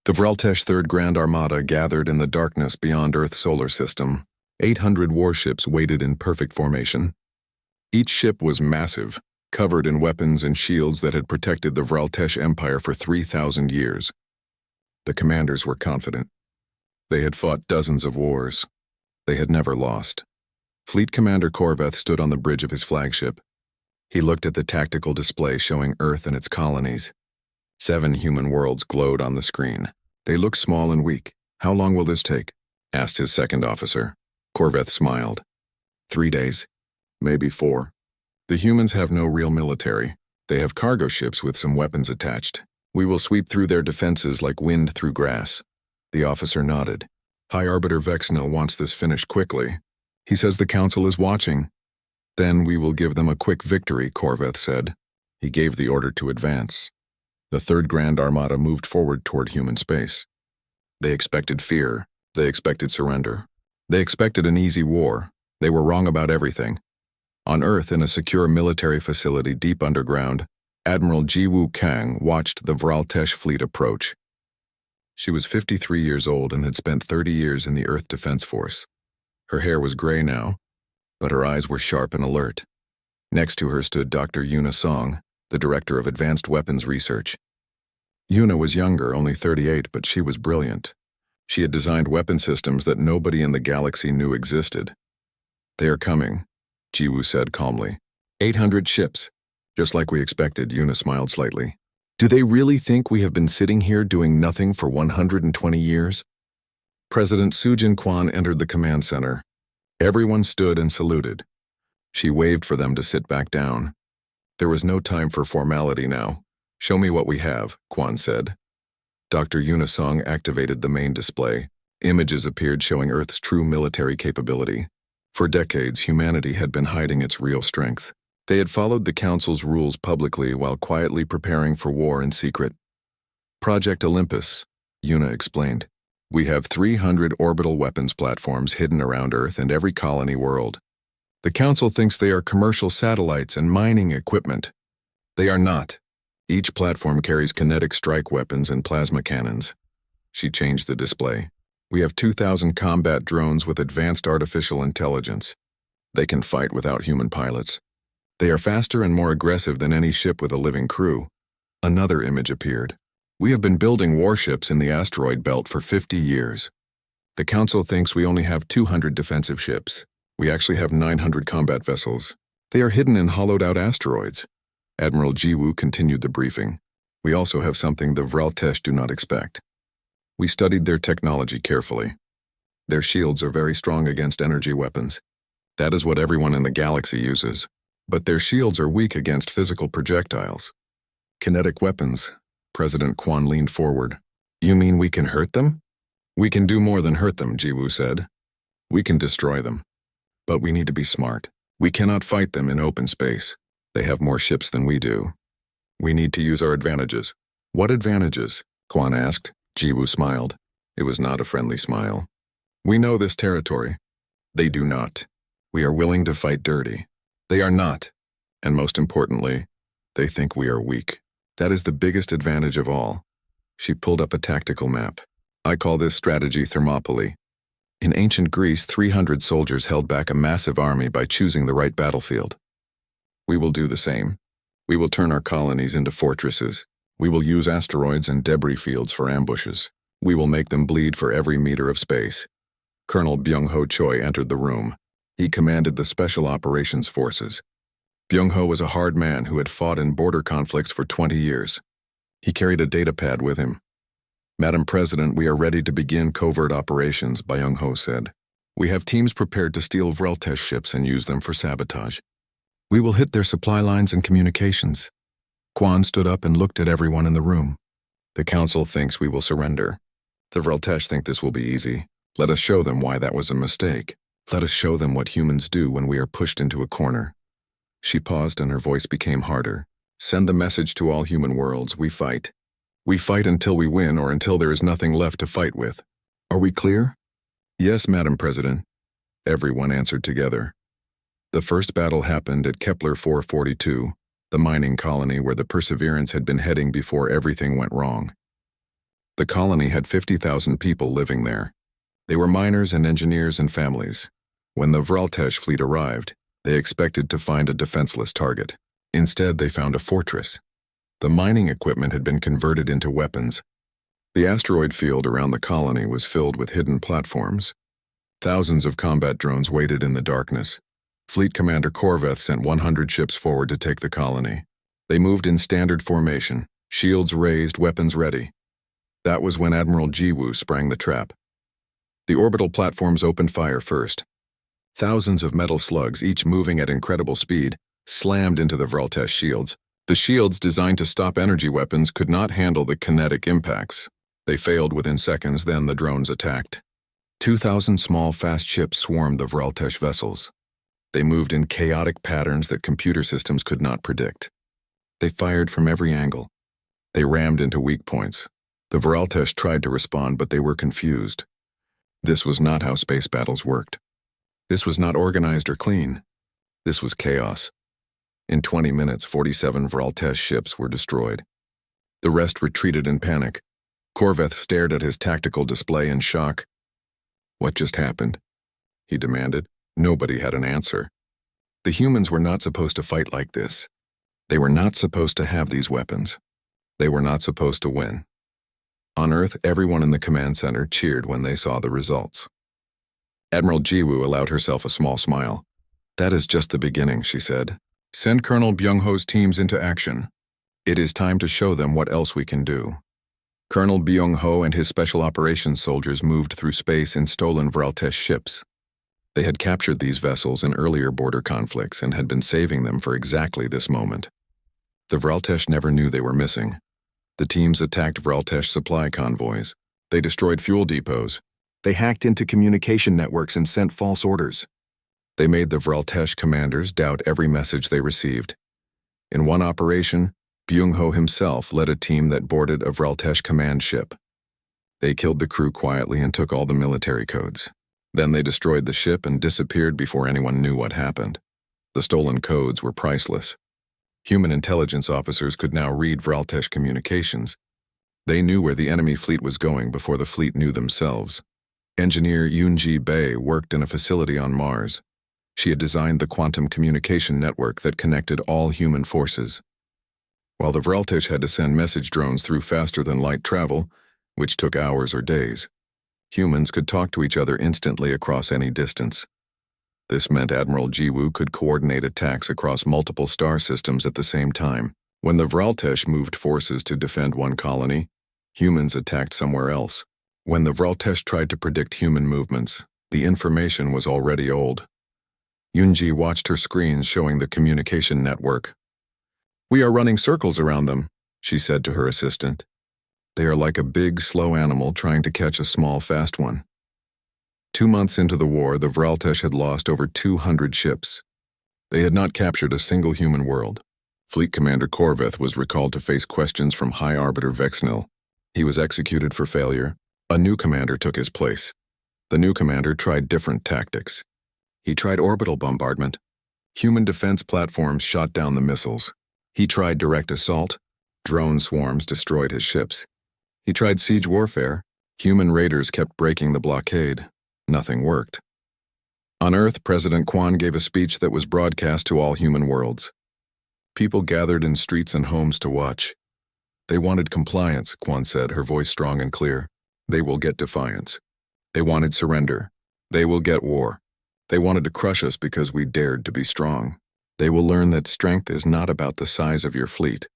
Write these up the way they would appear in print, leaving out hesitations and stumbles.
The Vraltesh Third Grand Armada gathered in the darkness beyond Earth's solar system. 800 warships waited in perfect formation. Each ship was massive, covered in weapons and shields that had protected the Vraltesh Empire for 3,000 years. The commanders were confident. They had fought dozens of wars. They had never lost. Fleet Commander Korveth stood on the bridge of his flagship. He looked at the tactical display showing Earth and its colonies. 7 human worlds glowed on the screen. They looked small and weak. "How long will this take?" asked his second officer. Korveth smiled. 3 days. Maybe 4. The humans have no real military. They have cargo ships with some weapons attached. We will sweep through their defenses like wind through grass. The officer nodded. High Arbiter Vexnil wants this finished quickly. He says the Council is watching. Then we will give them a quick victory, Korveth said. He gave the order to advance. The Third Grand Armada moved forward toward human space. They expected fear. They expected surrender. They expected an easy war. They were wrong about everything. On Earth, in a secure military facility deep underground, Admiral Jiwoo Kang watched the Vraltesh fleet approach. She was 53 years old and had spent 30 years in the Earth Defense Force. Her hair was gray now, but her eyes were sharp and alert. Next to her stood Dr. Yuna Song, the Director of Advanced Weapons Research. Yuna was younger, only 38, but she was brilliant. She had designed weapon systems that nobody in the galaxy knew existed. They are coming, Jiwoo said calmly. 800 ships. Just like we expected, Yuna smiled slightly. Do they really think we have been sitting here doing nothing for 120 years? President Sujin Kwan entered the command center. Everyone stood and saluted. She waved for them to sit back down. There was no time for formality now. Show me what we have, Kwan said. Dr. Yuna Song activated the main display. Images appeared showing Earth's true military capability. For decades, humanity had been hiding its real strength. They had followed the Council's rules publicly while quietly preparing for war in secret. Project Olympus, Yuna explained. We have 300 orbital weapons platforms hidden around Earth and every colony world. The Council thinks they are commercial satellites and mining equipment. They are not. Each platform carries kinetic strike weapons and plasma cannons. She changed the display. We have 2,000 combat drones with advanced artificial intelligence. They can fight without human pilots. They are faster and more aggressive than any ship with a living crew. Another image appeared. We have been building warships in the asteroid belt for 50 years. The Council thinks we only have 200 defensive ships. We actually have 900 combat vessels. They are hidden in hollowed-out asteroids. Admiral Jiwoo continued the briefing. We also have something the Vraltesh do not expect. We studied their technology carefully. Their shields are very strong against energy weapons. That is what everyone in the galaxy uses. But their shields are weak against physical projectiles. Kinetic weapons. President Kwan leaned forward. You mean we can hurt them? We can do more than hurt them, Jiwoo said. We can destroy them. But we need to be smart. We cannot fight them in open space. They have more ships than we do. We need to use our advantages. What advantages? Kwan asked. Jiwoo smiled. It was not a friendly smile. We know this territory. They do not. We are willing to fight dirty. They are not. And most importantly, they think we are weak. That is the biggest advantage of all. She pulled up a tactical map. I call this strategy Thermopylae. In ancient Greece, 300 soldiers held back a massive army by choosing the right battlefield. We will do the same. We will turn our colonies into fortresses. We will use asteroids and debris fields for ambushes. We will make them bleed for every meter of space. Colonel Byung-ho Choi entered the room. He commanded the Special Operations Forces. Byung-ho was a hard man who had fought in border conflicts for 20 years. He carried a data pad with him. Madam President, we are ready to begin covert operations, Byung-ho said. We have teams prepared to steal Vraltesh ships and use them for sabotage. We will hit their supply lines and communications. Kwan stood up and looked at everyone in the room. The Council thinks we will surrender. The Vraltesh think this will be easy. Let us show them why that was a mistake. Let us show them what humans do when we are pushed into a corner. She paused and her voice became harder. Send the message to all human worlds. We fight. We fight until we win or until there is nothing left to fight with. Are we clear? Yes, Madam President. Everyone answered together. The first battle happened at Kepler 442, the mining colony where the Perseverance had been heading before everything went wrong. The colony had 50,000 people living there. They were miners and engineers and families. When the Vraltesh fleet arrived, they expected to find a defenseless target. Instead, they found a fortress. The mining equipment had been converted into weapons. The asteroid field around the colony was filled with hidden platforms. Thousands of combat drones waited in the darkness. Fleet Commander Korveth sent 100 ships forward to take the colony. They moved in standard formation, shields raised, weapons ready. That was when Admiral Jiwoo sprang the trap. The orbital platforms opened fire first. Thousands of metal slugs, each moving at incredible speed, slammed into the Vraltesh shields. The shields designed to stop energy weapons could not handle the kinetic impacts. They failed within seconds, then the drones attacked. 2,000 small, fast ships swarmed the Vraltesh vessels. They moved in chaotic patterns that computer systems could not predict. They fired from every angle. They rammed into weak points. The Vraltesh tried to respond, but they were confused. This was not how space battles worked. This was not organized or clean. This was chaos. In 20 minutes, 47 Vraltesh ships were destroyed. The rest retreated in panic. Korveth stared at his tactical display in shock. "What just happened?" he demanded. Nobody had an answer. The humans were not supposed to fight like this. They were not supposed to have these weapons. They were not supposed to win. On Earth, everyone in the command center cheered when they saw the results. Admiral Jiwoo allowed herself a small smile. "That is just the beginning," she said. "Send Colonel Byung-ho's teams into action. It is time to show them what else we can do." Colonel Byung-ho and his special operations soldiers moved through space in stolen Vraltesh ships. They had captured these vessels in earlier border conflicts and had been saving them for exactly this moment. The Vraltesh never knew they were missing. The teams attacked Vraltesh supply convoys. They destroyed fuel depots. They hacked into communication networks and sent false orders. They made the Vraltesh commanders doubt every message they received. In one operation, Byung-ho himself led a team that boarded a Vraltesh command ship. They killed the crew quietly and took all the military codes. Then they destroyed the ship and disappeared before anyone knew what happened. The stolen codes were priceless. Human intelligence officers could now read Vraltesh communications. They knew where the enemy fleet was going before the fleet knew themselves. Engineer Yoonji Bae worked in a facility on Mars. She had designed the quantum communication network that connected all human forces. While the Vraltesh had to send message drones through faster than light travel, which took hours or days, humans could talk to each other instantly across any distance. This meant Admiral Jiwoo could coordinate attacks across multiple star systems at the same time. When the Vraltesh moved forces to defend one colony, humans attacked somewhere else. When the Vraltesh tried to predict human movements, the information was already old. Yoonji watched her screens showing the communication network. "We are running circles around them," she said to her assistant. "They are like a big, slow animal trying to catch a small, fast one." 2 months into the war, the Vraltesh had lost over 200 ships. They had not captured a single human world. Fleet Commander Korveth was recalled to face questions from High Arbiter Vexnil. He was executed for failure. A new commander took his place. The new commander tried different tactics. He tried orbital bombardment. Human defense platforms shot down the missiles. He tried direct assault. Drone swarms destroyed his ships. He tried siege warfare. Human raiders kept breaking the blockade. Nothing worked. On Earth, President Kwan gave a speech that was broadcast to all human worlds. People gathered in streets and homes to watch. They wanted compliance, Kwan said, her voice strong and clear. They will get defiance. They wanted surrender. They will get war. They wanted to crush us because we dared to be strong. They will learn that strength is not about the size of your fleet.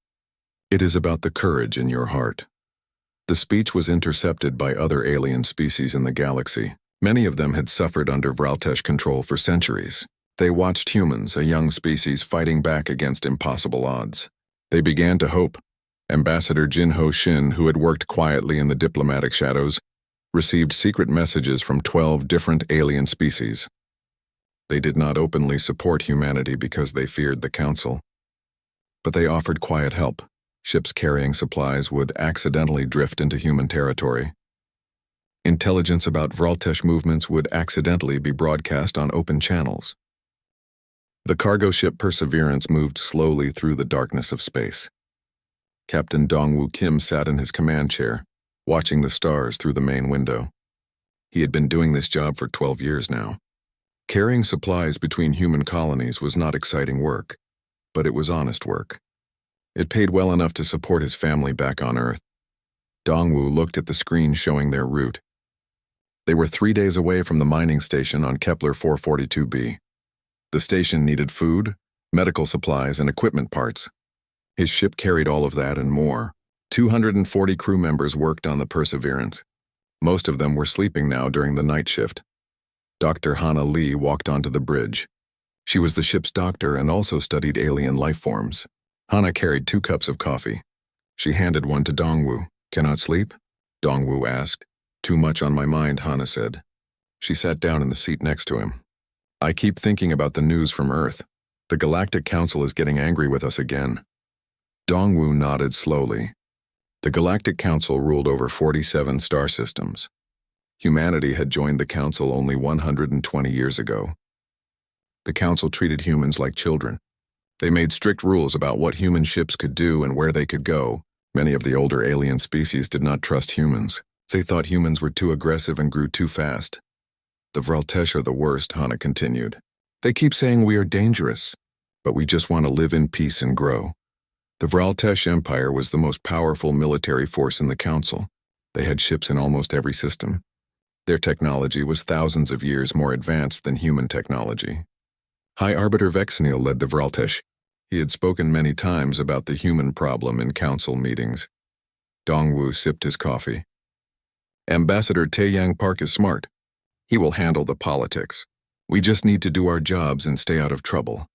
It is about the courage in your heart. The speech was intercepted by other alien species in the galaxy. Many of them had suffered under Vraltesh control for centuries. They watched humans, a young species, fighting back against impossible odds. They began to hope. Ambassador Jin Ho Shin, who had worked quietly in the diplomatic shadows, received secret messages from 12 different alien species. They did not openly support humanity because they feared the Council. But they offered quiet help. Ships carrying supplies would accidentally drift into human territory. Intelligence about Vraltesh movements would accidentally be broadcast on open channels. The cargo ship Perseverance moved slowly through the darkness of space. Captain Dongwoo Kim sat in his command chair. watching the stars through the main window. He had been doing this job for 12 years now. Carrying supplies between human colonies was not exciting work, but it was honest work. It paid well enough to support his family back on Earth. Dongwu looked at the screen showing their route. They were 3 days away from the mining station on Kepler 442b. The station needed food, medical supplies, and equipment parts. His ship carried all of that and more. 240 crew members worked on the Perseverance. Most of them were sleeping now during the night shift. Dr. Hana Lee walked onto the bridge. She was the ship's doctor and also studied alien life forms. Hana carried 2 cups of coffee. She handed one to Dongwu. "Cannot sleep?" Dongwu asked. "Too much on my mind," Hana said. She sat down in the seat next to him. "I keep thinking about the news from Earth. The Galactic Council is getting angry with us again." Dongwu nodded slowly. The Galactic Council ruled over 47 star systems. Humanity had joined the Council only 120 years ago. The Council treated humans like children. They made strict rules about what human ships could do and where they could go. Many of the older alien species did not trust humans. They thought humans were too aggressive and grew too fast. "The Vraltesh are the worst," Hana continued. "They keep saying we are dangerous, but we just want to live in peace and grow." The Vraltesh Empire was the most powerful military force in the Council. They had ships in almost every system. Their technology was thousands of years more advanced than human technology. High Arbiter Vexniel led the Vraltesh. He had spoken many times about the human problem in council meetings. Dongwu sipped his coffee. "Ambassador Taeyang Park is smart. He will handle the politics. We just need to do our jobs and stay out of trouble."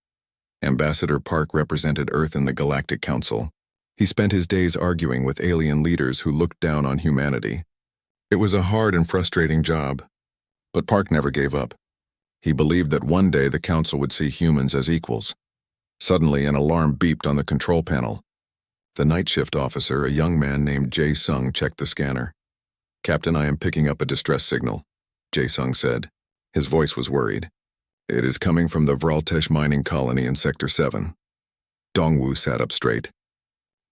Ambassador Park represented Earth in the Galactic Council. He spent his days arguing with alien leaders who looked down on humanity. It was a hard and frustrating job, but Park never gave up. He believed that one day the Council would see humans as equals. Suddenly, an alarm beeped on the control panel. The night shift officer, a young man named Jae-sung, checked the scanner. "Captain, I am picking up a distress signal," Jae-sung said. His voice was worried. "It is coming from the Vraltesh mining colony in Sector 7. Dongwu sat up straight.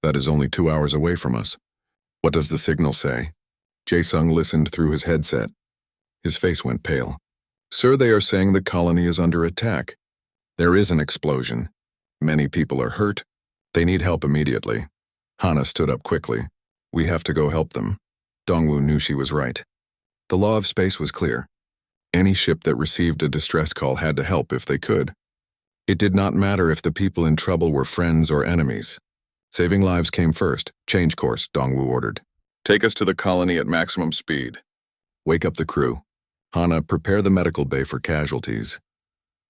"That is only 2 hours away from us. What does the signal say?" Jae-sung listened through his headset. His face went pale. "Sir, they are saying the colony is under attack. There is an explosion. Many people are hurt. They need help immediately." Hana stood up quickly. "We have to go help them." Dongwu knew she was right. The law of space was clear. Any ship that received a distress call had to help if they could. It did not matter if the people in trouble were friends or enemies. Saving lives came first. "Change course," Dongwu ordered. "Take us to the colony at maximum speed. Wake up the crew. Hana, prepare the medical bay for casualties."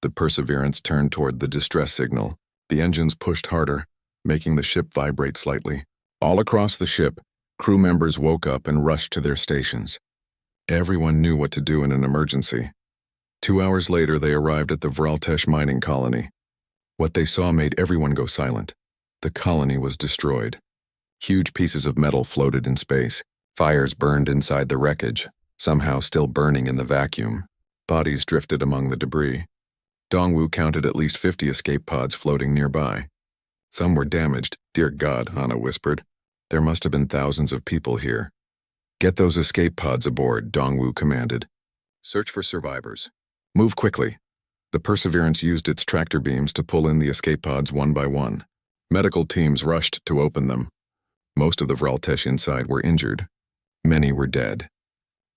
The Perseverance turned toward the distress signal. The engines pushed harder, making the ship vibrate slightly. All across the ship, crew members woke up and rushed to their stations. Everyone knew what to do in an emergency. 2 hours later, they arrived at the Vraltesh mining colony. What they saw made everyone go silent. The colony was destroyed. Huge pieces of metal floated in space. Fires burned inside the wreckage, somehow still burning in the vacuum. Bodies drifted among the debris. Dongwu counted at least 50 escape pods floating nearby. Some were damaged. "Dear God," Hana whispered. "There must have been thousands of people here." "Get those escape pods aboard," Dongwu commanded. "Search for survivors. Move quickly." The Perseverance used its tractor beams to pull in the escape pods one by one. Medical teams rushed to open them. Most of the Vraltesh inside were injured. Many were dead.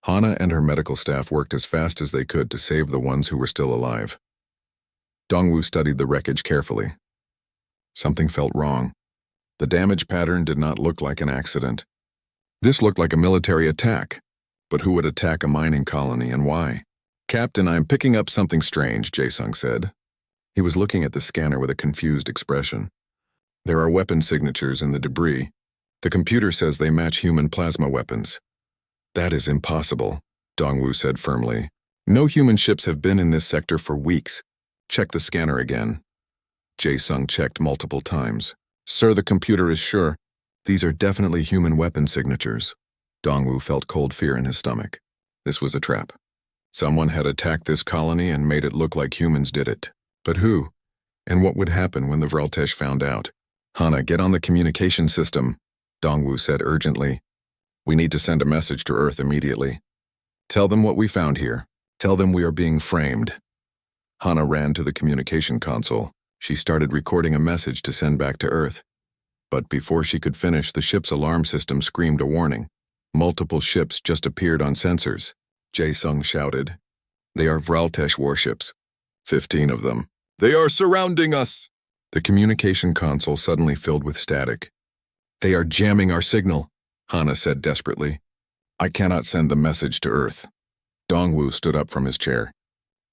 Hana and her medical staff worked as fast as they could to save the ones who were still alive. Dongwu studied the wreckage carefully. Something felt wrong. The damage pattern did not look like an accident. This looked like a military attack. But who would attack a mining colony and why? "Captain, I am picking up something strange," Jae-sung said. He was looking at the scanner with a confused expression. "There are weapon signatures in the debris. The computer says they match human plasma weapons." "That is impossible," Dongwu said firmly. "No human ships have been in this sector for weeks. Check the scanner again." Jae-sung checked multiple times. "Sir, the computer is sure. These are definitely human weapon signatures." Dongwu felt cold fear in his stomach. This was a trap. Someone had attacked this colony and made it look like humans did it. But who? And what would happen when the Vraltesh found out? "Hana, get on the communication system," Dongwu said urgently. We need to send a message to Earth immediately. Tell them what we found here. Tell them we are being framed. Hana ran to the communication console. She started recording a message to send back to Earth. But before she could finish, the ship's alarm system screamed a warning. Multiple ships just appeared on sensors. Jae-sung shouted. They are Vraltesh warships. 15 of them. They are surrounding us! The communication console suddenly filled with static. They are jamming our signal, Hana said desperately. I cannot send the message to Earth. Dongwoo stood up from his chair.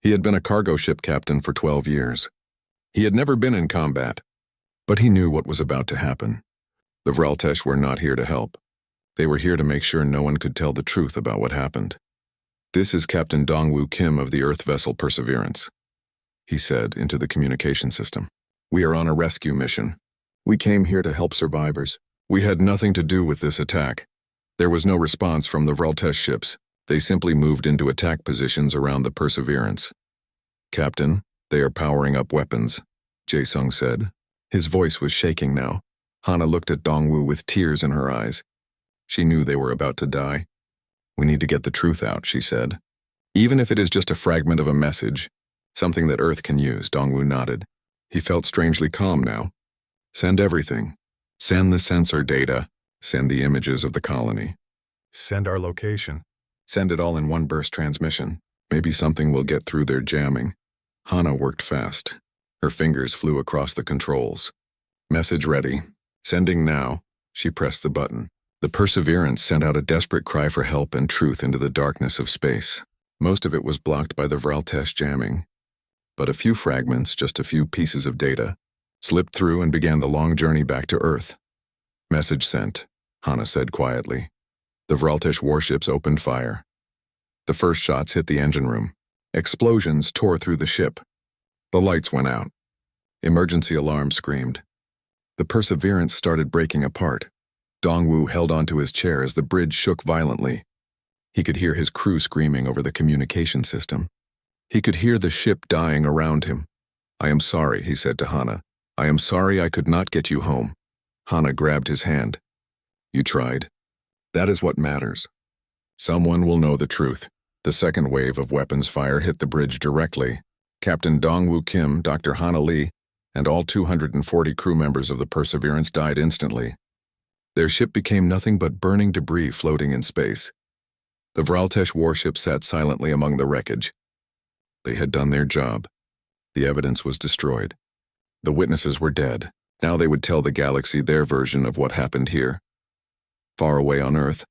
He had been a cargo ship captain for 12 years. He had never been in combat, but he knew what was about to happen. The Vraltesh were not here to help. They were here to make sure no one could tell the truth about what happened. This is Captain Dongwoo Kim of the Earth vessel Perseverance, he said into the communication system. We are on a rescue mission. We came here to help survivors. We had nothing to do with this attack. There was no response from the Vraltesh ships. They simply moved into attack positions around the Perseverance. Captain, they are powering up weapons, Jae-sung said. His voice was shaking now. Hana looked at Dongwoo with tears in her eyes. She knew they were about to die. We need to get the truth out, she said. Even if it is just a fragment of a message, something that Earth can use, Dongwoo nodded. He felt strangely calm now. Send everything. Send the sensor data. Send the images of the colony. Send our location. Send it all in one burst transmission. Maybe something will get through their jamming. Hana worked fast. Her fingers flew across the controls. Message ready. Sending now. She pressed the button. The Perseverance sent out a desperate cry for help and truth into the darkness of space. Most of it was blocked by the Vraltesh jamming. But a few fragments, just a few pieces of data, slipped through and began the long journey back to Earth. Message sent, Hana said quietly. The Vraltesh warships opened fire. The first shots hit the engine room. Explosions tore through the ship. The lights went out. Emergency alarms screamed. The Perseverance started breaking apart. Dongwoo held onto his chair as the bridge shook violently. He could hear his crew screaming over the communication system. He could hear the ship dying around him. I am sorry, he said to Hana. I am sorry I could not get you home. Hana grabbed his hand. You tried. That is what matters. Someone will know the truth. The second wave of weapons fire hit the bridge directly. Captain Dongwoo Kim, Dr. Hana Lee, and all 240 crew members of the Perseverance died instantly. Their ship became nothing but burning debris floating in space. The Vraltesh warship sat silently among the wreckage. They had done their job. The evidence was destroyed. The witnesses were dead. Now they would tell the galaxy their version of what happened here. Far away on Earth,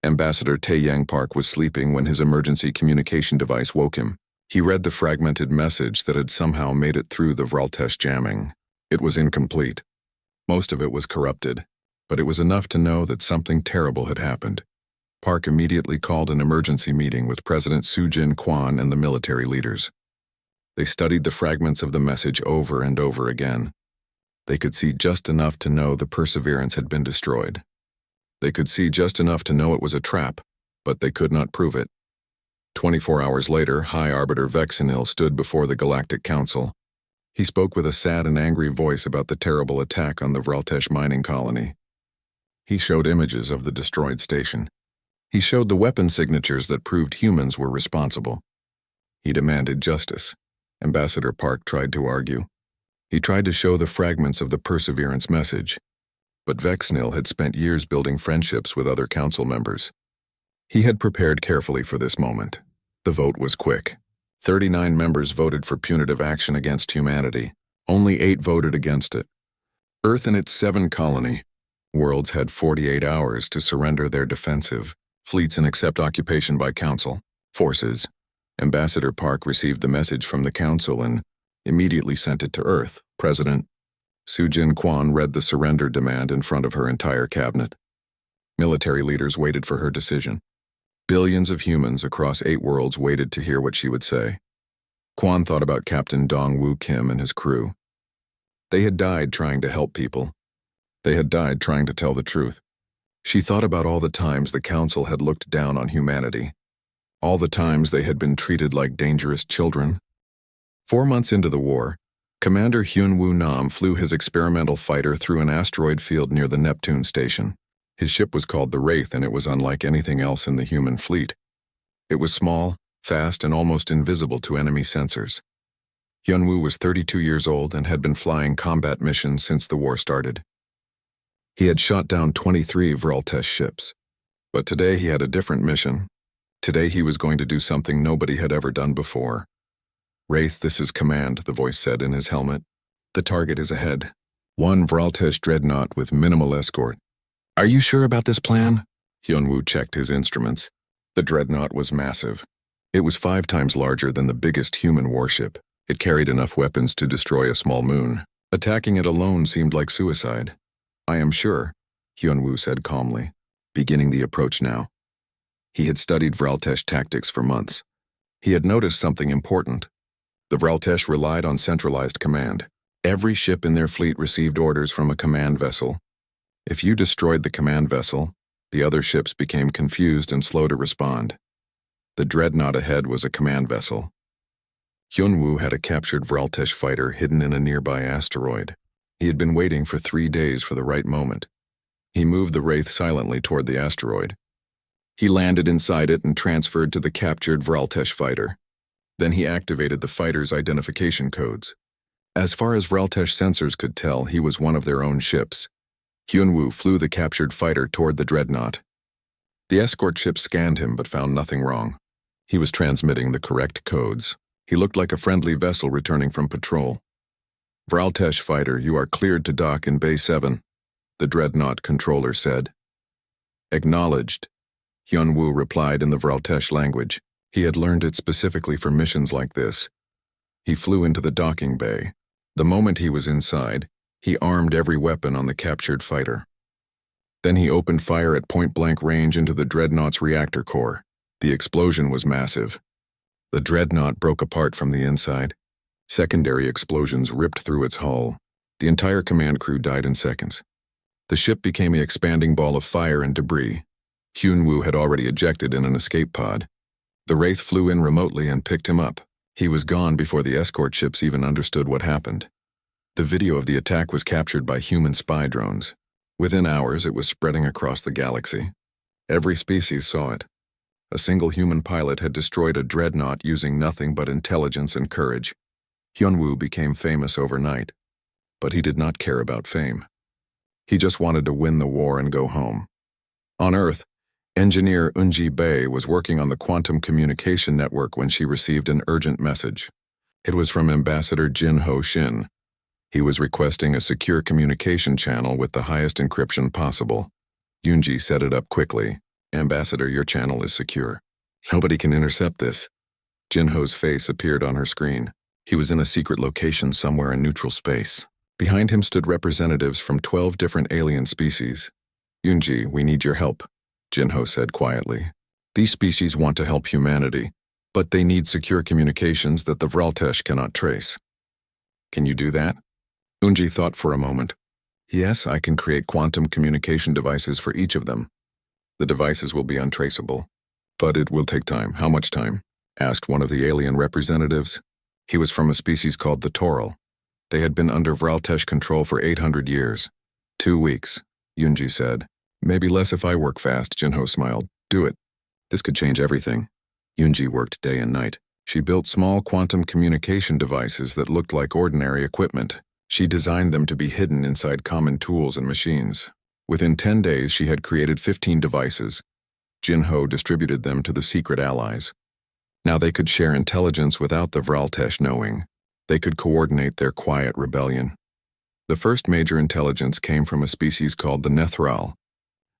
Ambassador Taeyang Park was sleeping when his emergency communication device woke him. He read the fragmented message that had somehow made it through the Vraltesh jamming. It was incomplete. Most of it was corrupted, but it was enough to know that something terrible had happened. Park immediately called an emergency meeting with President Soo-jin Kwon and the military leaders. They studied the fragments of the message over and over again. They could see just enough to know the Perseverance had been destroyed. They could see just enough to know it was a trap, but they could not prove it. 24 hours later, High Arbiter Vexenil stood before the Galactic Council. He spoke with a sad and angry voice about the terrible attack on the Vraltesh mining colony. He showed images of the destroyed station. He showed the weapon signatures that proved humans were responsible. He demanded justice. Ambassador Park tried to argue. He tried to show the fragments of the Perseverance message. But Vexenil had spent years building friendships with other council members. He had prepared carefully for this moment. The vote was quick. 39 members voted for punitive action against humanity. Only 8 voted against it. Earth and its 7 colony worlds had 48 hours to surrender their defensive fleets and accept occupation by council forces. Ambassador Park received the message from the council and immediately sent it to Earth. President Soo-jin Kwon read the surrender demand in front of her entire cabinet. Military leaders waited for her decision. Billions of humans across 8 worlds waited to hear what she would say. Kwon thought about Captain Dongwoo Kim and his crew. They had died trying to help people. They had died trying to tell the truth. She thought about all the times the council had looked down on humanity. All the times they had been treated like dangerous children. 4 months into the war, Commander Hyun-woo Nam flew his experimental fighter through an asteroid field near the Neptune station. His ship was called the Wraith, and it was unlike anything else in the human fleet. It was small, fast, and almost invisible to enemy sensors. Hyunwoo was 32 years old and had been flying combat missions since the war started. He had shot down 23 Vraltesh ships. But today he had a different mission. Today he was going to do something nobody had ever done before. "Wraith, this is command," the voice said in his helmet. "The target is ahead. One Vraltesh dreadnought with minimal escort." "Are you sure about this plan?" Hyunwoo checked his instruments. The dreadnought was massive. It was 5 times larger than the biggest human warship. It carried enough weapons to destroy a small moon. Attacking it alone seemed like suicide. "I am sure," Hyunwoo said calmly, beginning the approach now. He had studied Vraltesh tactics for months. He had noticed something important. The Vraltesh relied on centralized command. Every ship in their fleet received orders from a command vessel. If you destroyed the command vessel, the other ships became confused and slow to respond. The dreadnought ahead was a command vessel. Hyunwoo had a captured Vraltesh fighter hidden in a nearby asteroid. He had been waiting for 3 days for the right moment. He moved the Wraith silently toward the asteroid. He landed inside it and transferred to the captured Vraltesh fighter. Then he activated the fighter's identification codes. As far as Vraltesh sensors could tell, he was one of their own ships. Hyunwoo flew the captured fighter toward the dreadnought. The escort ship scanned him but found nothing wrong. He was transmitting the correct codes. He looked like a friendly vessel returning from patrol. "Vraltesh fighter, you are cleared to dock in Bay 7, the dreadnought controller said. "Acknowledged," Hyunwoo replied in the Vraltesh language. He had learned it specifically for missions like this. He flew into the docking bay. The moment he was inside, he armed every weapon on the captured fighter. Then he opened fire at point-blank range into the dreadnought's reactor core. The explosion was massive. The dreadnought broke apart from the inside. Secondary explosions ripped through its hull. The entire command crew died in seconds. The ship became an expanding ball of fire and debris. Hyunwoo had already ejected in an escape pod. The Wraith flew in remotely and picked him up. He was gone before the escort ships even understood what happened. The video of the attack was captured by human spy drones. Within hours, it was spreading across the galaxy. Every species saw it. A single human pilot had destroyed a dreadnought using nothing but intelligence and courage. Hyunwoo became famous overnight. But he did not care about fame. He just wanted to win the war and go home. On Earth, engineer Eunji Bae was working on the quantum communication network when she received an urgent message. It was from Ambassador Jin Ho Shin. He was requesting a secure communication channel with the highest encryption possible. Eunji set it up quickly. "Ambassador, your channel is secure. Nobody can intercept this." Jin Ho's face appeared on her screen. He was in a secret location somewhere in neutral space. Behind him stood representatives from 12 different alien species. "Eunji, we need your help," Jin Ho said quietly. "These species want to help humanity, but they need secure communications that the Vraltesh cannot trace." "Can you do that?" Eunji thought for a moment. "Yes, I can create quantum communication devices for each of them. The devices will be untraceable. But it will take time." "How much time?" asked one of the alien representatives. He was from a species called the Toral. They had been under Vraltesh control for 800 years. 2 weeks, Eunji said. "Maybe less if I work fast," Jinho smiled. "Do it. This could change everything." Eunji worked day and night. She built small quantum communication devices that looked like ordinary equipment. She designed them to be hidden inside common tools and machines. Within 10 days, she had created 15 devices. Jinho distributed them to the secret allies. Now they could share intelligence without the Vraltesh knowing. They could coordinate their quiet rebellion. The first major intelligence came from a species called the Nethral.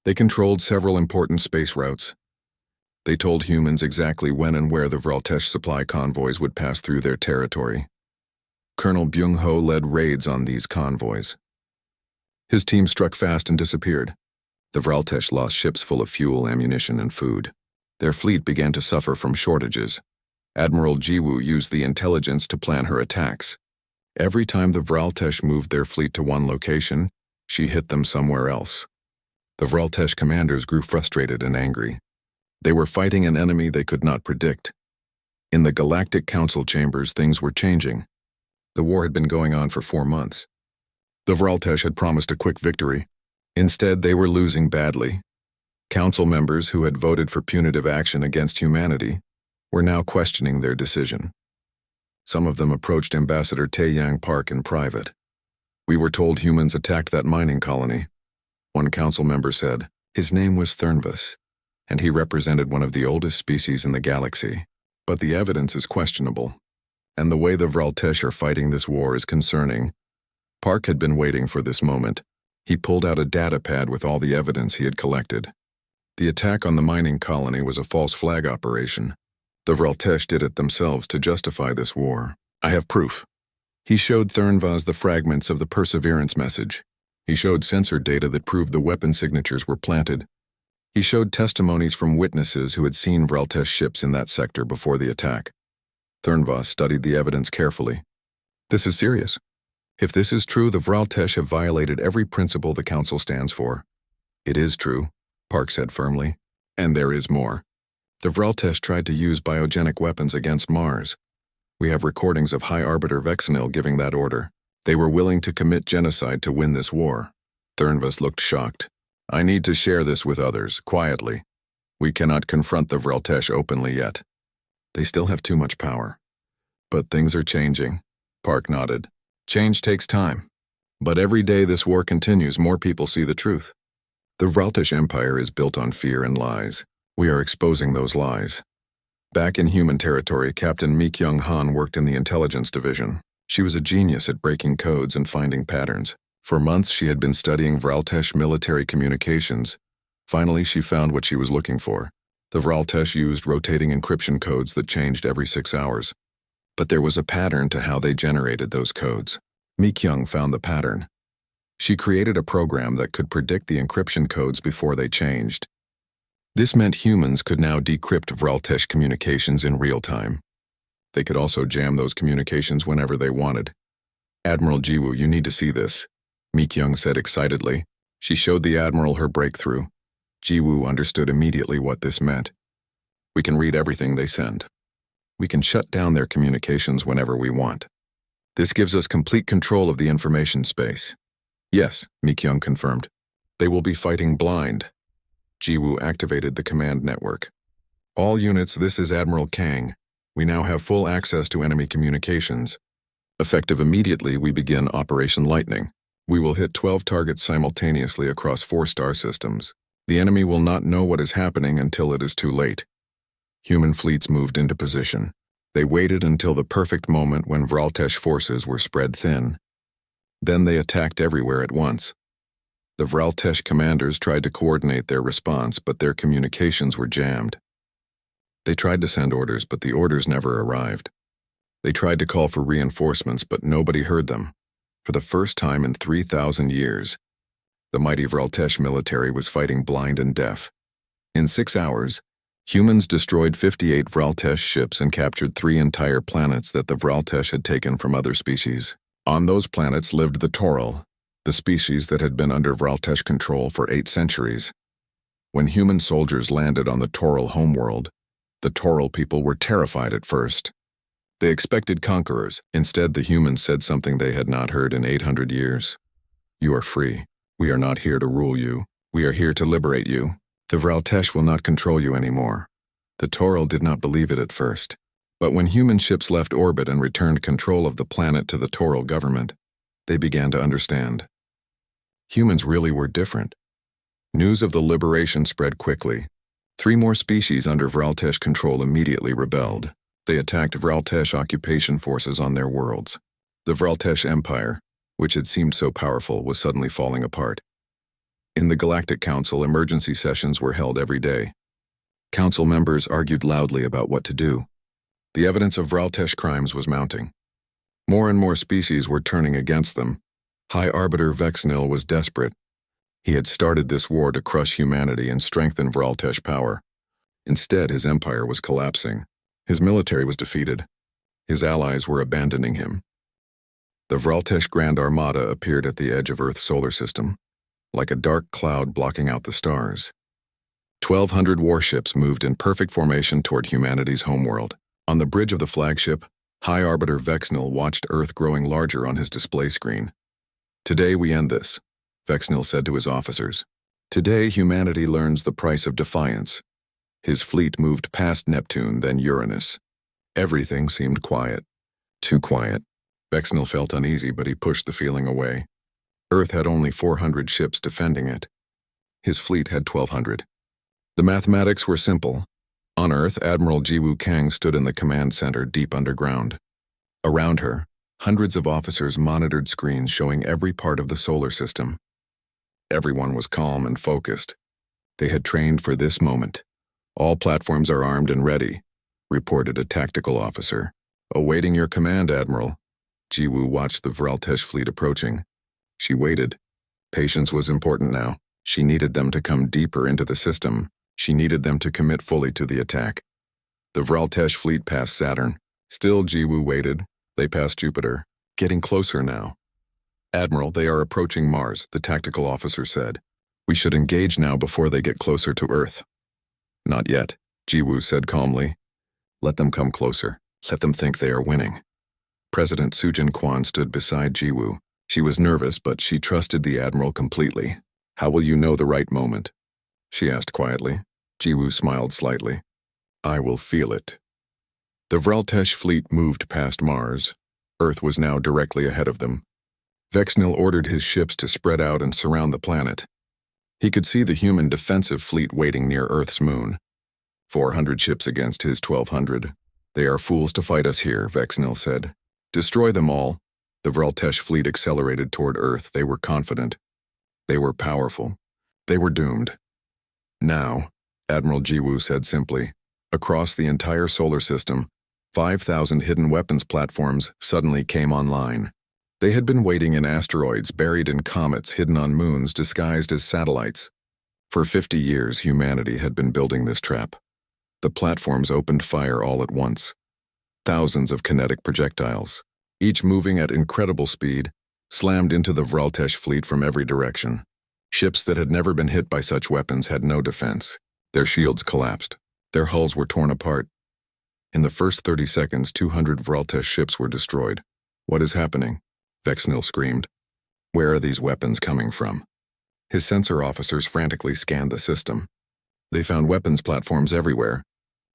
They controlled several important space routes. They told humans exactly when and where the Vraltesh supply convoys would pass through their territory. Colonel Byung-ho led raids on these convoys. His team struck fast and disappeared. The Vraltesh lost ships full of fuel, ammunition, and food. Their fleet began to suffer from shortages. Admiral Jiwoo used the intelligence to plan her attacks. Every time the Vraltesh moved their fleet to one location, she hit them somewhere else. The Vraltesh commanders grew frustrated and angry. They were fighting an enemy they could not predict. In the Galactic Council chambers, things were changing. The war had been going on for 4 months. The Vraltesh had promised a quick victory. Instead, they were losing badly. Council members who had voted for punitive action against humanity were now questioning their decision. Some of them approached Ambassador Taeyang Park in private. "We were told humans attacked that mining colony," one council member said. His name was Thurnvus, and he represented one of the oldest species in the galaxy. But the evidence is questionable, and the way the Vraltesh are fighting this war is concerning. Park had been waiting for this moment. He pulled out a data pad with all the evidence he had collected. The attack on the mining colony was a false flag operation. The Vraltesh did it themselves to justify this war. "I have proof." He showed Thurnvaz the fragments of the Perseverance message. He showed sensor data that proved the weapon signatures were planted. He showed testimonies from witnesses who had seen Vraltesh ships in that sector before the attack. Thurnvaz studied the evidence carefully. "This is serious. If this is true, the Vraltesh have violated every principle the Council stands for." "It is true," Park said firmly. "And there is more. The Vraltesh tried to use biogenic weapons against Mars. We have recordings of High Arbiter Vexenil giving that order. They were willing to commit genocide to win this war." Thurnvus looked shocked. "I need to share this with others, quietly. We cannot confront the Vraltesh openly yet. They still have too much power. But things are changing." Park nodded. "Change takes time. But every day this war continues, more people see the truth. The Vraltesh Empire is built on fear and lies. We are exposing those lies." Back in human territory, Captain Mi Kyung-han worked in the intelligence division. She was a genius at breaking codes and finding patterns. For months she had been studying Vraltesh military communications. Finally, she found what she was looking for. The Vraltesh used rotating encryption codes that changed every 6 hours. But there was a pattern to how they generated those codes. Mi Kyung found the pattern. She created a program that could predict the encryption codes before they changed. This meant humans could now decrypt Vraltesh communications in real time. They could also jam those communications whenever they wanted. "Admiral Jiwoo, you need to see this," Mi Kyung said excitedly. She showed the Admiral her breakthrough. Jiwoo understood immediately what this meant. "We can read everything they send. We can shut down their communications whenever we want. This gives us complete control of the information space." "Yes," Mi Kyung confirmed. "They will be fighting blind." Jiwoo activated the command network. "All units, this is Admiral Kang. We now have full access to enemy communications. Effective immediately, we begin Operation Lightning. We will hit 12 targets simultaneously across 4 star systems. The enemy will not know what is happening until it is too late." Human fleets moved into position. They waited until the perfect moment when Vraltesh forces were spread thin. Then they attacked everywhere at once. The Vraltesh commanders tried to coordinate their response, but their communications were jammed. They tried to send orders, but the orders never arrived. They tried to call for reinforcements, but nobody heard them. For the first time in 3,000 years, the mighty Vraltesh military was fighting blind and deaf. In 6 hours, humans destroyed 58 Vraltesh ships and captured 3 entire planets that the Vraltesh had taken from other species. On those planets lived the Toral, the species that had been under Vraltesh control for 8 centuries. When human soldiers landed on the Toral homeworld, the Toral people were terrified at first. They expected conquerors. Instead, the humans said something they had not heard in 800 years. "You are free. We are not here to rule you. We are here to liberate you. The Vraltesh will not control you anymore." The Toral did not believe it at first. But when human ships left orbit and returned control of the planet to the Toral government, they began to understand. Humans really were different. News of the liberation spread quickly. 3 more species under Vraltesh control immediately rebelled. They attacked Vraltesh occupation forces on their worlds. The Vraltesh Empire, which had seemed so powerful, was suddenly falling apart. In the Galactic Council, emergency sessions were held every day. Council members argued loudly about what to do. The evidence of Vraltesh crimes was mounting. More and more species were turning against them. High Arbiter Vexenil was desperate. He had started this war to crush humanity and strengthen Vraltesh power. Instead, his empire was collapsing. His military was defeated. His allies were abandoning him. The Vraltesh Grand Armada appeared at the edge of Earth's solar system, like a dark cloud blocking out the stars. 1,200 warships moved in perfect formation toward humanity's homeworld. On the bridge of the flagship, High Arbiter Vexenil watched Earth growing larger on his display screen. "Today we end this. Vexnil said to his officers. Today, humanity learns the price of defiance. His fleet moved past Neptune, then Uranus. Everything seemed quiet. Too quiet. Vexnil felt uneasy, but he pushed the feeling away. Earth had only 400 ships defending it. His fleet had 1,200. The mathematics were simple. On Earth, Admiral Jiwoo Kang stood in the command center deep underground. Around her, hundreds of officers monitored screens showing every part of the solar system. Everyone was calm and focused. They had trained for this moment. All platforms are armed and ready, reported a tactical officer. Awaiting your command, Admiral. Jiwoo watched the Vraltesh fleet approaching. She waited. Patience was important now. She needed them to come deeper into the system. She needed them to commit fully to the attack. The Vraltesh fleet passed Saturn. Still, Jiwoo waited. They passed Jupiter. Getting closer now. Admiral, they are approaching Mars, the tactical officer said. We should engage now before they get closer to Earth. Not yet, Jiwoo said calmly. Let them come closer. Let them think they are winning. President Sujin Kwan stood beside Jiwoo. She was nervous, but she trusted the Admiral completely. How will you know the right moment? She asked quietly. Jiwoo smiled slightly. I will feel it. The Vraltesh fleet moved past Mars. Earth was now directly ahead of them. Vexnil ordered his ships to spread out and surround the planet. He could see the human defensive fleet waiting near Earth's moon. 400 ships against his 1,200. They are fools to fight us here, Vexnil said. Destroy them all. The Vraltesh fleet accelerated toward Earth. They were confident. They were powerful. They were doomed. Now, Admiral Jiwoo said simply, across the entire solar system, 5,000 hidden weapons platforms suddenly came online. They had been waiting in asteroids, buried in comets, hidden on moons, disguised as satellites. For 50 years, humanity had been building this trap. The platforms opened fire all at once. Thousands of kinetic projectiles, each moving at incredible speed, slammed into the Vraltesh fleet from every direction. Ships that had never been hit by such weapons had no defense. Their shields collapsed. Their hulls were torn apart. In the first 30 seconds, 200 Vraltesh ships were destroyed. What is happening? Vexnil screamed. Where are these weapons coming from? His sensor officers frantically scanned the system. They found weapons platforms everywhere.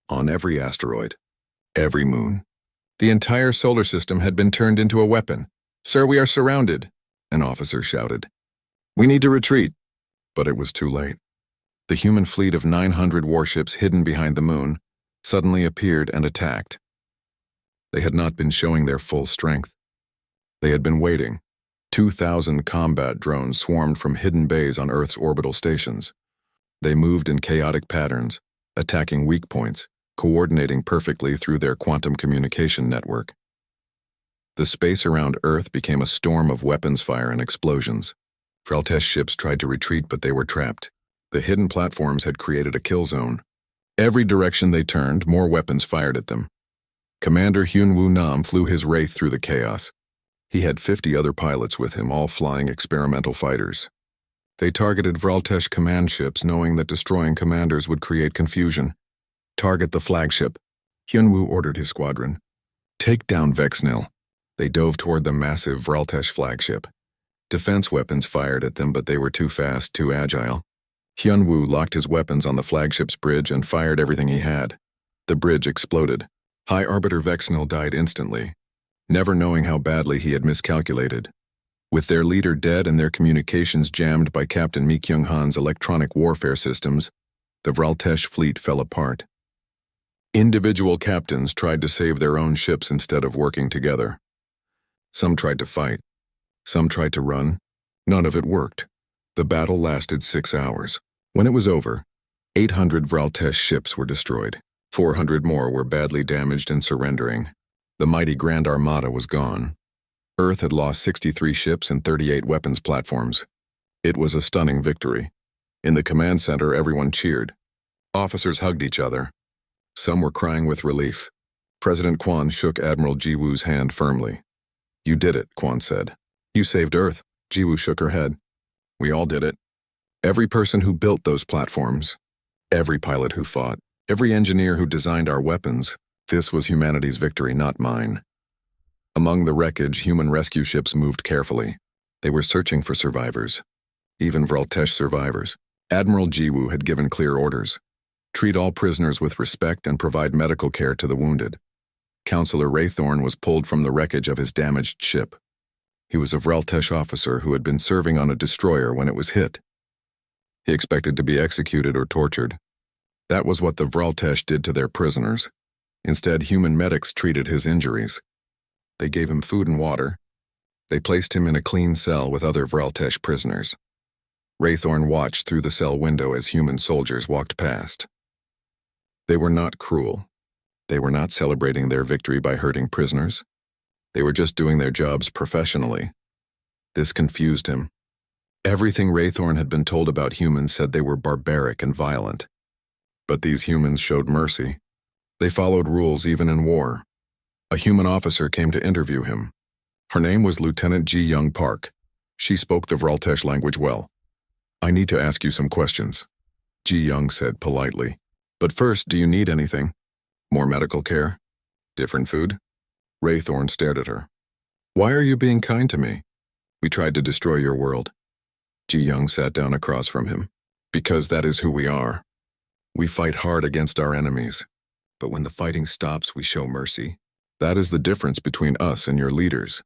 On every asteroid. Every moon. The entire solar system had been turned into a weapon. Sir, we are surrounded, an officer shouted. We need to retreat. But it was too late. The human fleet of 900 warships hidden behind the moon suddenly appeared and attacked. They had not been showing their full strength. They had been waiting. 2,000 combat drones swarmed from hidden bays on Earth's orbital stations. They moved in chaotic patterns, attacking weak points, coordinating perfectly through their quantum communication network. The space around Earth became a storm of weapons fire and explosions. Vraltesh ships tried to retreat, but they were trapped. The hidden platforms had created a kill zone. Every direction they turned, more weapons fired at them. Commander Hyun-Woo Nam flew his wraith through the chaos. He had 50 other pilots with him, all flying experimental fighters. They targeted Vraltesh command ships, knowing that destroying commanders would create confusion. Target the flagship. Hyun-Woo ordered his squadron. Take down Vexnil. They dove toward the massive Vraltesh flagship. Defense weapons fired at them, but they were too fast, too agile. Hyun-Woo locked his weapons on the flagship's bridge and fired everything he had. The bridge exploded. High Arbiter Vexnil died instantly, never knowing how badly he had miscalculated. With their leader dead and their communications jammed by Captain Mi Kyung-han's electronic warfare systems, the Vraltesh fleet fell apart. Individual captains tried to save their own ships instead of working together. Some tried to fight. Some tried to run. None of it worked. The battle lasted 6 hours. When it was over, 800 Vraltesh ships were destroyed. 400 more were badly damaged and surrendering. The mighty Grand Armada was gone. Earth had lost 63 ships and 38 weapons platforms. It was a stunning victory. In the command center, everyone cheered. Officers hugged each other. Some were crying with relief. President Kwan shook Admiral Jiwoo's hand firmly. You did it, Kwan said. You saved Earth. Jiwoo shook her head. We all did it. Every person who built those platforms. Every pilot who fought. Every engineer who designed our weapons. This was humanity's victory, not mine. Among the wreckage, human rescue ships moved carefully. They were searching for survivors. even Vraltesh survivors. Admiral Jiwoo had given clear orders. Treat all prisoners with respect and provide medical care to the wounded. Counselor Raythorn was pulled from the wreckage of his damaged ship. He was a Vraltesh officer who had been serving on a destroyer when it was hit. He expected to be executed or tortured. That was what the Vraltesh did to their prisoners. Instead, human medics treated his injuries. They gave him food and water. They placed him in a clean cell with other Vraltesh prisoners. Raythorn watched through the cell window as human soldiers walked past. They were not cruel. They were not celebrating their victory by hurting prisoners. They were just doing their jobs professionally. This confused him. Everything Raythorn had been told about humans said they were barbaric and violent. But these humans showed mercy. They followed rules even in war. A human officer came to interview him. Her name was Lieutenant Ji Young Park. She spoke the Vraltesh language well. "I need to ask you some questions," Ji Young said politely. "But first, do you need anything? More medical care? Different food?" Raythorn stared at her. "Why are you being kind to me? We tried to destroy your world." Ji Young sat down across from him. "Because that is who we are. We fight hard against our enemies. But when the fighting stops, we show mercy. That is the difference between us and your leaders."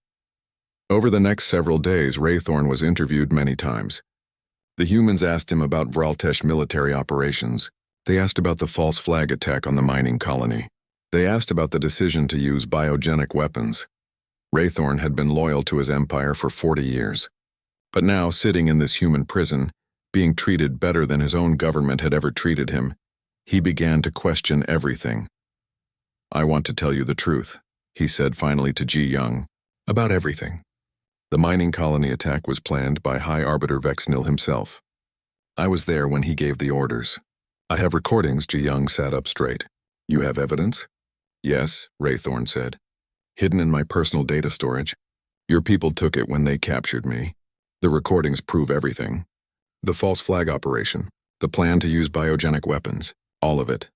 Over the next several days, Raythorn was interviewed many times. The humans asked him about Vraltesh military operations. They asked about the false flag attack on the mining colony. They asked about the decision to use biogenic weapons. Raythorn had been loyal to his empire for 40 years. But now, sitting in this human prison, being treated better than his own government had ever treated him, he began to question everything. "I want to tell you the truth," he said finally to Ji Young, "about everything. The mining colony attack was planned by High Arbiter Vexnil himself. I was there when he gave the orders. I have recordings." Ji Young sat up straight. "You have evidence?" "Yes," Raythorn said. "Hidden in my personal data storage. Your people took it when they captured me. The recordings prove everything. The false flag operation, the plan to use biogenic weapons, all of it."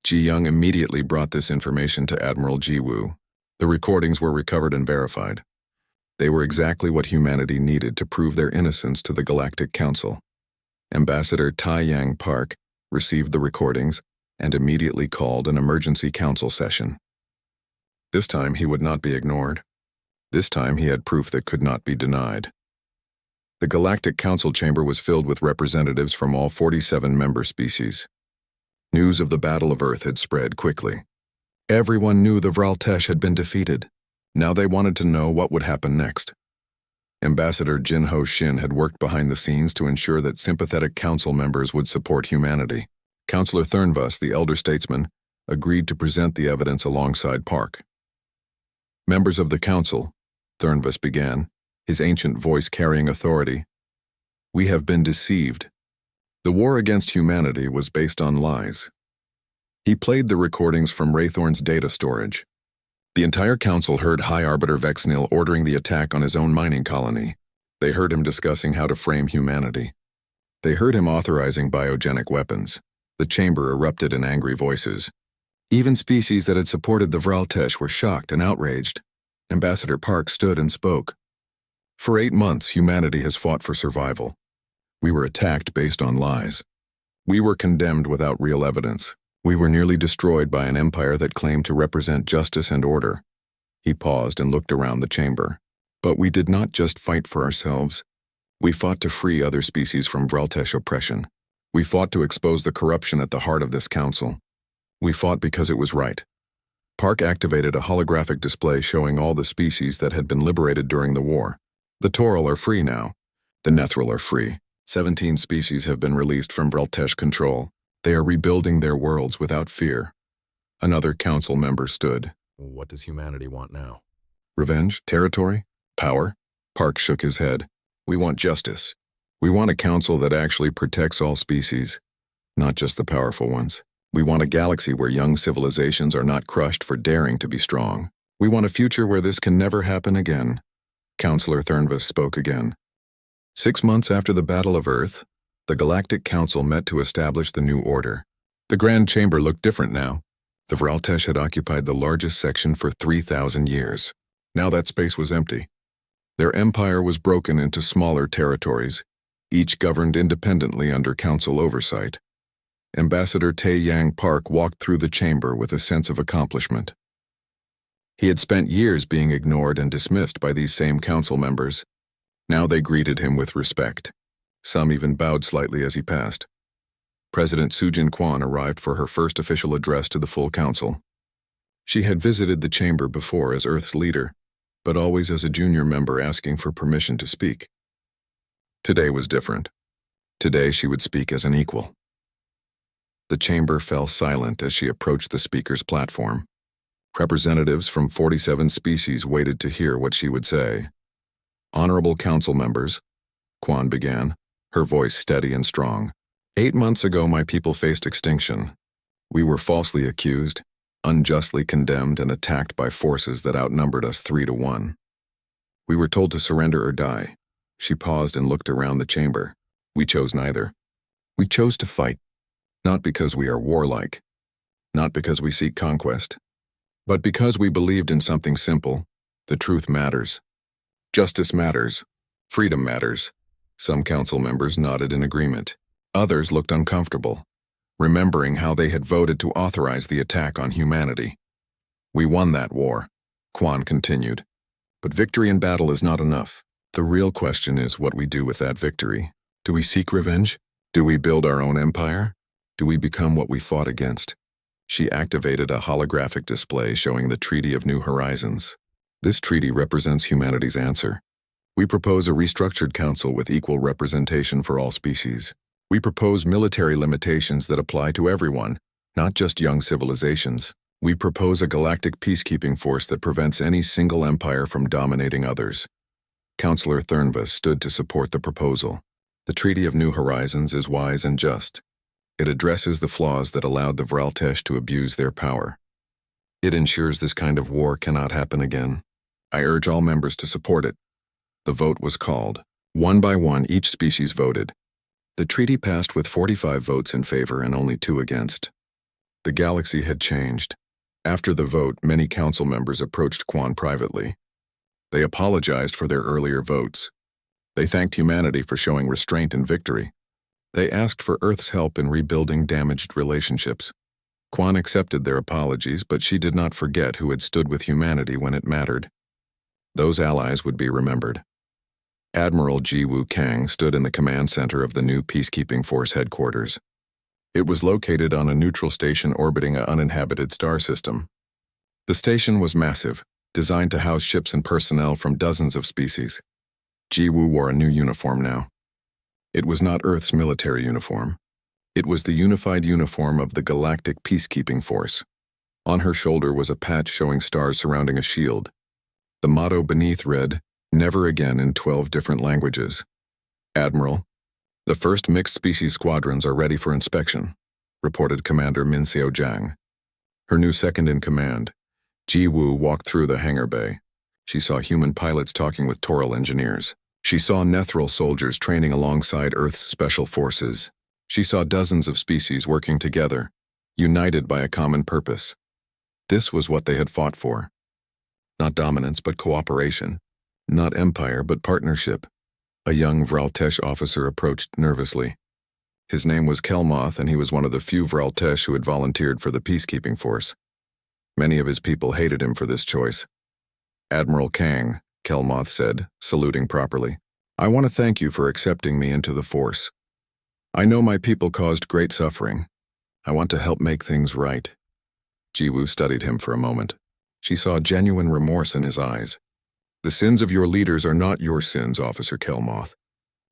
Ji Young immediately brought this information to Admiral Jiwoo. The recordings were recovered and verified. They were exactly what humanity needed to prove their innocence to the Galactic Council. Ambassador Tai Yang Park received the recordings and immediately called an emergency council session. This time he would not be ignored. This time he had proof that could not be denied. The Galactic Council chamber was filled with representatives from all 47 member species. News of the Battle of Earth had spread quickly. Everyone knew the Vraltesh had been defeated. Now they wanted to know what would happen next. Ambassador Jinho Shin had worked behind the scenes to ensure that sympathetic council members would support humanity. Councillor Thurnvus, the elder statesman, agreed to present the evidence alongside Park. "Members of the council," Thurnvus began, his ancient voice carrying authority, "we have been deceived. The war against humanity was based on lies." He played the recordings from Raythorn's data storage. The entire council heard High Arbiter Vexnil ordering the attack on his own mining colony. They heard him discussing how to frame humanity. They heard him authorizing biogenic weapons. The chamber erupted in angry voices. Even species that had supported the Vraltesh were shocked and outraged. Ambassador Park stood and spoke. "For 8 months, humanity has fought for survival. We were attacked based on lies. We were condemned without real evidence. We were nearly destroyed by an empire that claimed to represent justice and order." He paused and looked around the chamber. "But we did not just fight for ourselves. We fought to free other species from Vraltesh oppression. We fought to expose the corruption at the heart of this council. We fought because it was right." Park activated a holographic display showing all the species that had been liberated during the war. The Taural are free now. The Nethril are free. 17 species have been released from Vraltesh control. They are rebuilding their worlds without fear. Another council member stood. "What does humanity want now? Revenge? Territory? Power?" Park shook his head. "We want justice. We want a council that actually protects all species, not just the powerful ones. We want a galaxy where young civilizations are not crushed for daring to be strong. We want a future where this can never happen again." Councillor Thurnvus spoke again. 6 months after the Battle of Earth, the Galactic Council met to establish the new order. The Grand Chamber looked different now. The Vraltesh had occupied the largest section for 3,000 years. Now that space was empty. Their empire was broken into smaller territories, each governed independently under council oversight. Ambassador Tae-Yang Park walked through the chamber with a sense of accomplishment. He had spent years being ignored and dismissed by these same council members. Now they greeted him with respect. Some even bowed slightly as he passed. President Sujin Kwan arrived for her first official address to the full council. She had visited the chamber before as Earth's leader, but always as a junior member asking for permission to speak. Today was different. Today she would speak as an equal. The chamber fell silent as she approached the speaker's platform. Representatives from 47 species waited to hear what she would say. Honorable council members, Kwan began, her voice steady and strong. 8 months ago my people faced extinction. We were falsely accused, unjustly condemned and attacked by forces that outnumbered us 3-1. We were told to surrender or die. She paused and looked around the chamber. We chose neither. We chose to fight, not because we are warlike, not because we seek conquest, but because we believed in something simple. The truth matters. Justice matters. Freedom matters. Some council members nodded in agreement. Others looked uncomfortable, remembering how they had voted to authorize the attack on humanity. We won that war, Kwan continued. But victory in battle is not enough. The real question is what we do with that victory. Do we seek revenge? Do we build our own empire? Do we become what we fought against? She activated a holographic display showing the Treaty of New Horizons. This treaty represents humanity's answer. We propose a restructured council with equal representation for all species. We propose military limitations that apply to everyone, not just young civilizations. We propose a galactic peacekeeping force that prevents any single empire from dominating others. Councillor Thurnva stood to support the proposal. The Treaty of New Horizons is wise and just. It addresses the flaws that allowed the Vraltesh to abuse their power. It ensures this kind of war cannot happen again. I urge all members to support it. The vote was called. One by one, each species voted. The treaty passed with 45 votes in favor and only 2 against. The galaxy had changed. After the vote, many council members approached Kwan privately. They apologized for their earlier votes. They thanked humanity for showing restraint and victory. They asked for Earth's help in rebuilding damaged relationships. Kwan accepted their apologies, but she did not forget who had stood with humanity when it mattered. Those allies would be remembered. Admiral Ji-Woo Kang stood in the command center of the new peacekeeping force headquarters. It was located on a neutral station orbiting an uninhabited star system. The station was massive, designed to house ships and personnel from dozens of species. Ji-Woo wore a new uniform now. It was not Earth's military uniform. It was the unified uniform of the Galactic Peacekeeping Force. On her shoulder was a patch showing stars surrounding a shield. The motto beneath read, "Never again," in 12 different languages. Admiral, the first mixed species squadrons are ready for inspection, reported Commander Min Seo Jang. Her new second-in-command, Ji-Woo, walked through the hangar bay. She saw human pilots talking with Toral engineers. She saw Nethril soldiers training alongside Earth's special forces. She saw dozens of species working together, united by a common purpose. This was what they had fought for. Not dominance, but cooperation. Not empire, but partnership. A young Vraltesh officer approached nervously. His name was Kelmoth, and he was one of the few Vraltesh who had volunteered for the peacekeeping force. Many of his people hated him for this choice. "Admiral Kang," Kelmoth said, saluting properly. "I want to thank you for accepting me into the force. I know my people caused great suffering. I want to help make things right." Ji-Woo studied him for a moment. She saw genuine remorse in his eyes. "The sins of your leaders are not your sins, Officer Kelmoth.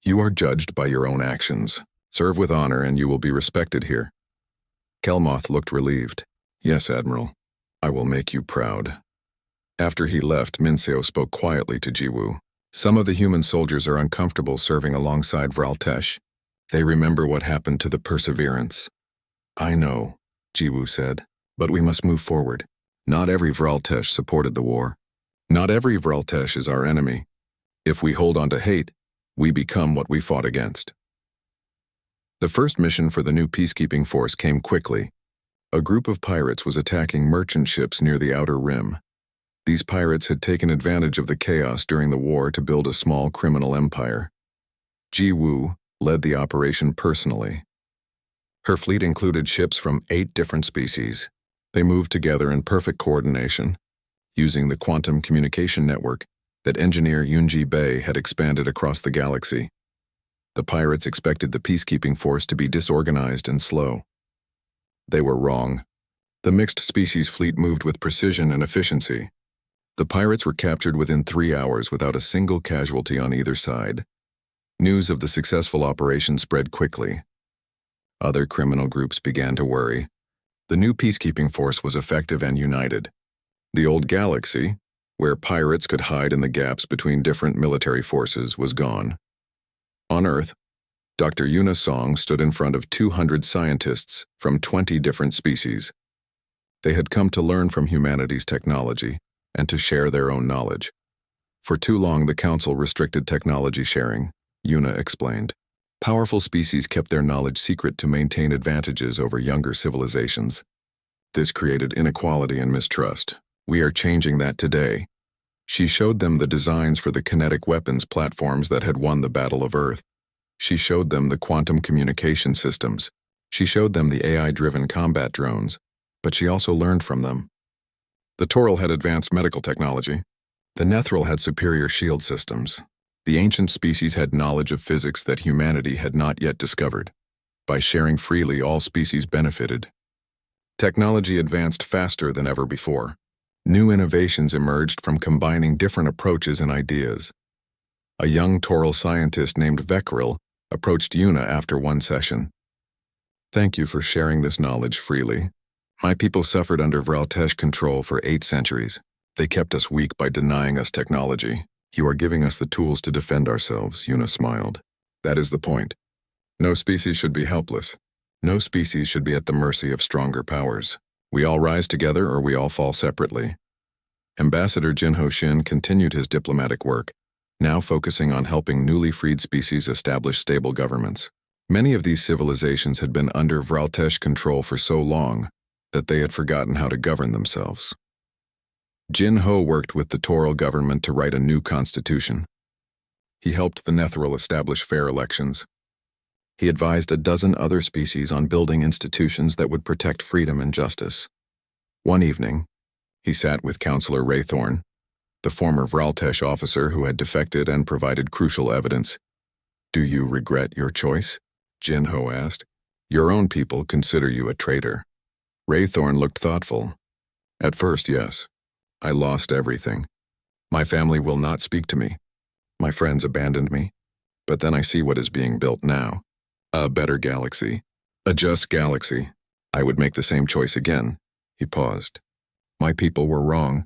You are judged by your own actions. Serve with honor and you will be respected here." Kelmoth looked relieved. "Yes, Admiral. I will make you proud." After he left, Minseo spoke quietly to Ji-Woo. "Some of the human soldiers are uncomfortable serving alongside Vraltesh. They remember what happened to the Perseverance." "I know," Ji-Woo said, "but we must move forward. Not every Vraltesh supported the war. Not every Vraltesh is our enemy. If we hold on to hate, we become what we fought against." The first mission for the new peacekeeping force came quickly. A group of pirates was attacking merchant ships near the Outer Rim. These pirates had taken advantage of the chaos during the war to build a small criminal empire. Ji-Woo, led the operation personally. Her fleet included ships from 8 different species. They moved together in perfect coordination, using the quantum communication network that engineer Yunji Bei had expanded across the galaxy. The pirates expected the peacekeeping force to be disorganized and slow. They were wrong. The mixed species fleet moved with precision and efficiency. The pirates were captured within 3 hours without a single casualty on either side. News of the successful operation spread quickly. Other criminal groups began to worry. The new peacekeeping force was effective and united. The old galaxy, where pirates could hide in the gaps between different military forces, was gone. On Earth, Dr. Yuna Song stood in front of 200 scientists from 20 different species. They had come to learn from humanity's technology and to share their own knowledge. For too long, the Council restricted technology sharing, Yuna explained. Powerful species kept their knowledge secret to maintain advantages over younger civilizations. This created inequality and mistrust. We are changing that today. She showed them the designs for the kinetic weapons platforms that had won the Battle of Earth. She showed them the quantum communication systems. She showed them the AI-driven combat drones, but she also learned from them. The Toral had advanced medical technology. The Nethril had superior shield systems. The ancient species had knowledge of physics that humanity had not yet discovered. By sharing freely, all species benefited. Technology advanced faster than ever before. New innovations emerged from combining different approaches and ideas. A young Toral scientist named Vekril approached Yuna after one session. Thank you for sharing this knowledge freely. My people suffered under Vraltesh control for 8 centuries. They kept us weak by denying us technology. You are giving us the tools to defend ourselves, Yuna smiled. That is the point. No species should be helpless. No species should be at the mercy of stronger powers. We all rise together or we all fall separately. Ambassador Jinho Shin continued his diplomatic work, now focusing on helping newly freed species establish stable governments. Many of these civilizations had been under Vraltesh control for so long that they had forgotten how to govern themselves. Jinho worked with the Toral government to write a new constitution. He helped the Nethril establish fair elections. He advised a dozen other species on building institutions that would protect freedom and justice. One evening, he sat with Counselor Raythorn, the former Vraltesh officer who had defected and provided crucial evidence. Do you regret your choice? Jinho asked. Your own people consider you a traitor. Raythorn looked thoughtful. At first, yes. I lost everything. My family will not speak to me. My friends abandoned me. But then I see what is being built now. A better galaxy. A just galaxy. I would make the same choice again. He paused. My people were wrong.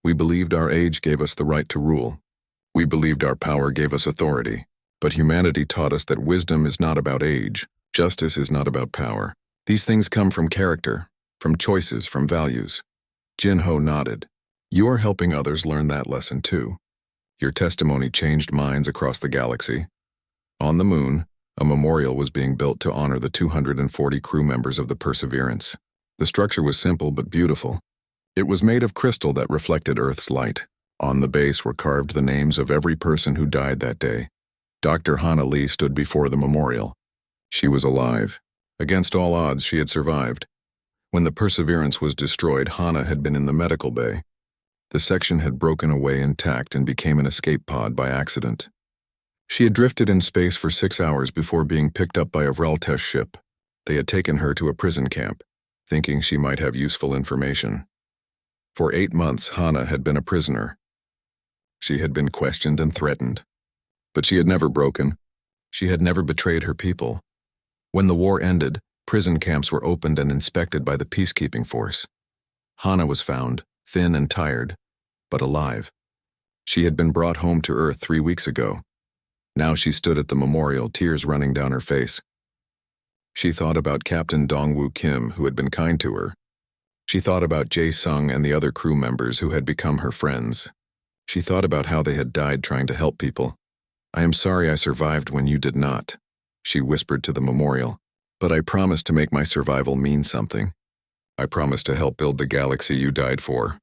We believed our age gave us the right to rule. We believed our power gave us authority. But humanity taught us that wisdom is not about age. Justice is not about power. These things come from character, from choices, from values. Jinho nodded. You are helping others learn that lesson too. Your testimony changed minds across the galaxy. On the moon, a memorial was being built to honor the 240 crew members of the Perseverance. The structure was simple but beautiful. It was made of crystal that reflected Earth's light. On the base were carved the names of every person who died that day. Dr. Hana Lee stood before the memorial. She was alive. Against all odds, she had survived. When the Perseverance was destroyed, Hana had been in the medical bay. The section had broken away intact and became an escape pod by accident. She had drifted in space for 6 hours before being picked up by a Vraltesh ship. They had taken her to a prison camp, thinking she might have useful information. For 8 months, Hana had been a prisoner. She had been questioned and threatened. But she had never broken. She had never betrayed her people. When the war ended, prison camps were opened and inspected by the peacekeeping force. Hana was found, thin and tired, but alive. She had been brought home to Earth 3 weeks ago. Now she stood at the memorial, tears running down her face. She thought about Captain Dongwoo Kim, who had been kind to her. She thought about Jae Sung and the other crew members who had become her friends. She thought about how they had died trying to help people. I am sorry I survived when you did not, she whispered to the memorial. But I promised to make my survival mean something. I promised to help build the galaxy you died for.